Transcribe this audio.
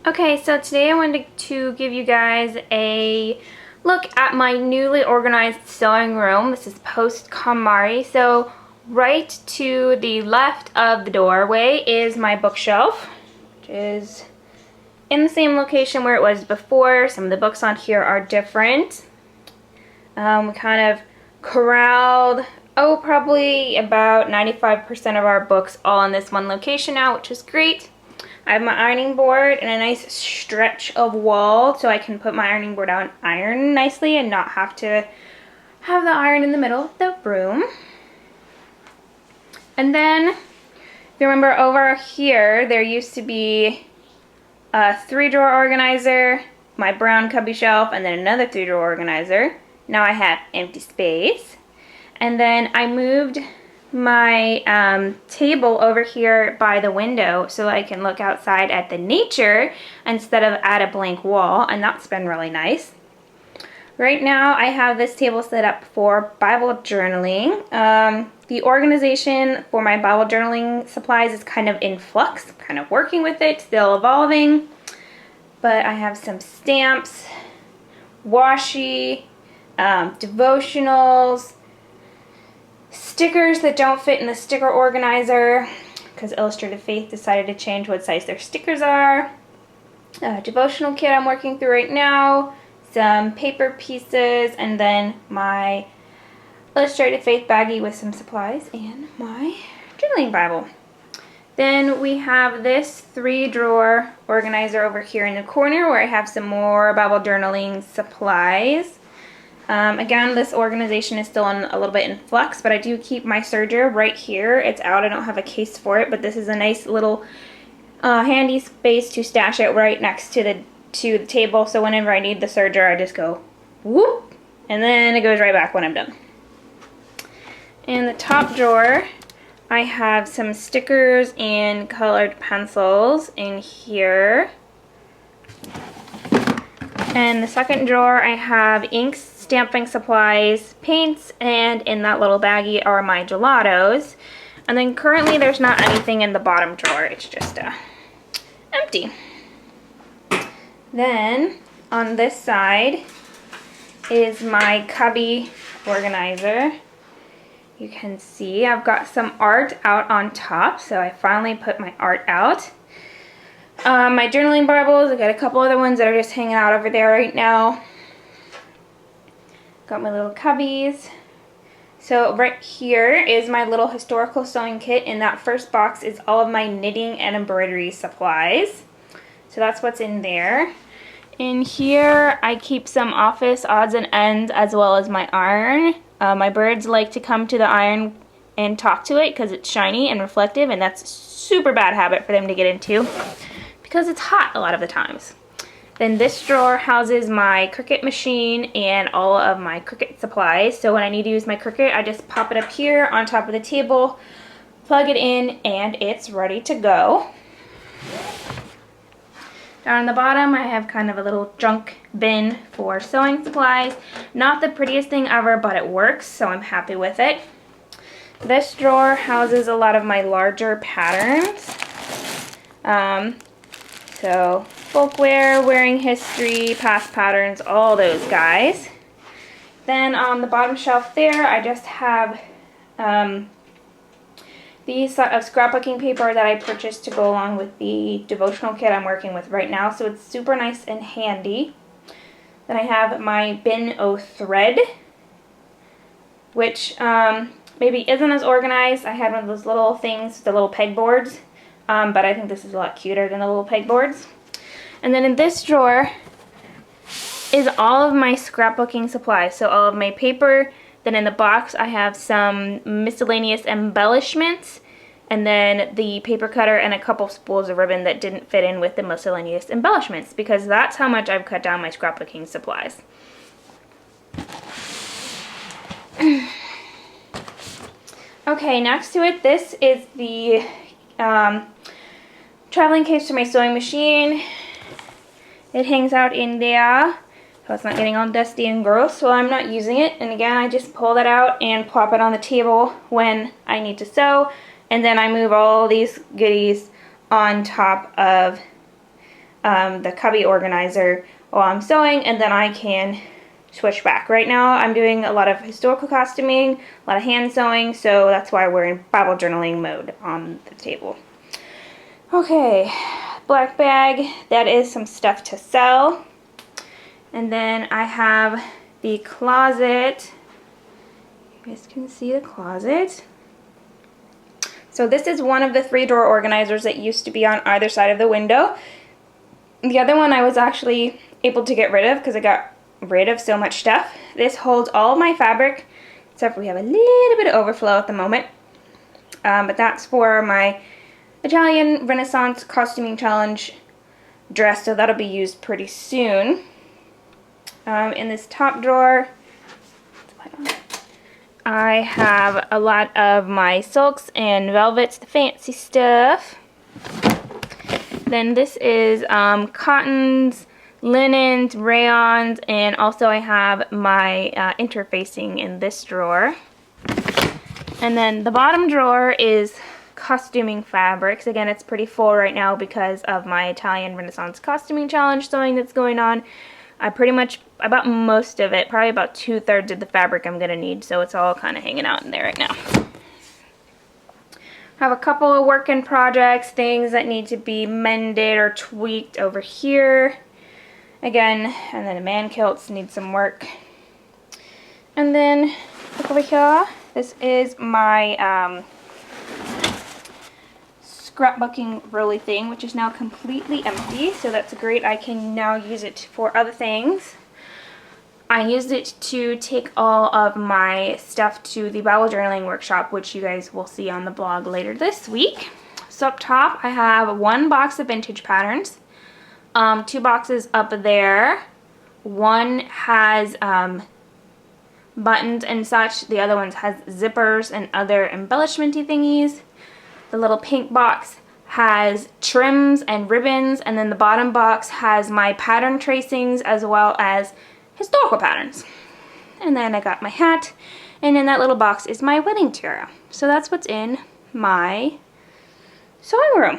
Okay, so today I wanted to give you guys a look at my newly organized sewing room. This is post KonMari. So right to the left of the doorway is my bookshelf, which is in the same location where it was before. Some of the books on here are different. We kind of corralled, probably about 95% of our books all in this one location now, which is great. I have my ironing board and a nice stretch of wall so I can put my ironing board out and iron nicely and not have to have the iron in the middle of the room. And then, if you remember over here, there used to be a 3-drawer organizer, my brown cubby shelf, and then another 3-drawer organizer. Now I have empty space. And then I moved my table over here by the window so I can look outside at the nature instead of at a blank wall, and that's been really nice. Right now I have this table set up for Bible journaling. The organization for my Bible journaling supplies is kind of in flux, kind of working with it, still evolving. But I have some stamps, washi, devotionals, stickers that don't fit in the sticker organizer because Illustrated Faith decided to change what size their stickers are. Devotional kit I'm working through right now, some paper pieces, and then my Illustrated Faith baggie with some supplies and my journaling Bible. Then we have this 3-drawer organizer over here in the corner where I have some more Bible journaling supplies. Again, this organization is still a little bit in flux, but I do keep my serger right here. It's out. I don't have a case for it, but this is a nice little handy space to stash it right next to the table. So whenever I need the serger, I just go whoop, and then it goes right back when I'm done. In the top drawer, I have some stickers and colored pencils in here. And the second drawer, I have inks, stamping supplies, paints, and in that little baggie are my gelatos. And then currently there's not anything in the bottom drawer. It's just empty. Then on this side is my cubby organizer. You can see I've got some art out on top, so I finally put my art out. My journaling Bibles, I got a couple other ones that are just hanging out over there right now. Got my little cubbies. So right here is my little historical sewing kit. In that first box is all of my knitting and embroidery supplies. So that's what's in there. In here I keep some office odds and ends as well as my iron. My birds like to come to the iron and talk to it because it's shiny and reflective, and that's a super bad habit for them to get into because it's hot a lot of the times. Then this drawer houses my Cricut machine and all of my Cricut supplies. So when I need to use my Cricut, I just pop it up here on top of the table, plug it in, and it's ready to go. Down on the bottom, I have kind of a little junk bin for sewing supplies. Not the prettiest thing ever, but it works, so I'm happy with it. This drawer houses a lot of my larger patterns. So folkwear, wearing history, past patterns, all those guys. Then on the bottom shelf there, I just have these set of scrapbooking paper that I purchased to go along with the devotional kit I'm working with right now, so it's super nice and handy. Then I have my Bin O thread, which maybe isn't as organized. I had one of those little things, the little pegboards, but I think this is a lot cuter than the little pegboards. And then in this drawer is all of my scrapbooking supplies, so all of my paper. Then in the box I have some miscellaneous embellishments, and then the paper cutter and a couple spools of ribbon that didn't fit in with the miscellaneous embellishments, because that's how much I've cut down my scrapbooking supplies. Okay, next to it, this is the traveling case for my sewing machine. It hangs out in there so it's not getting all dusty and gross while I'm not using it. And again, I just pull that out and plop it on the table when I need to sew. And then I move all these goodies on top of the cubby organizer while I'm sewing, and then I can switch back. Right now I'm doing a lot of historical costuming, a lot of hand sewing, so that's why we're in Bible journaling mode on the table. Okay, black bag, that is some stuff to sell. And then I have the closet. You guys can see the closet. So this is one of the 3-drawer organizers that used to be on either side of the window. The other one I was actually able to get rid of because I got rid of so much stuff. This holds all of my fabric, except we have a little bit of overflow at the moment. But that's for my Italian Renaissance Costuming Challenge dress, so that'll be used pretty soon. In this top drawer, I have a lot of my silks and velvets, the fancy stuff. Then this is cottons, linens, rayons, and also I have my interfacing in this drawer. And then the bottom drawer is costuming fabrics. Again, it's pretty full right now because of my Italian Renaissance Costuming Challenge sewing that's going on. I bought most of it, probably about 2/3 of the fabric I'm going to need, so it's all kind of hanging out in there right now. I have a couple of work in projects, things that need to be mended or tweaked over here. Again, and then the man kilts need some work. And then, look over here, this is my scrapbooking rolly thing, which is now completely empty, so that's great. I can now use it for other things. I used it to take all of my stuff to the Bible journaling workshop, which you guys will see on the blog later this week. So up top I have 1 box of vintage patterns, 2 boxes up there. One has buttons and such, the other one has zippers and other embellishment-y thingies. The little pink box has trims and ribbons, and then the bottom box has my pattern tracings as well as historical patterns. And then I got my hat, and in that little box is my wedding tiara. So that's what's in my sewing room.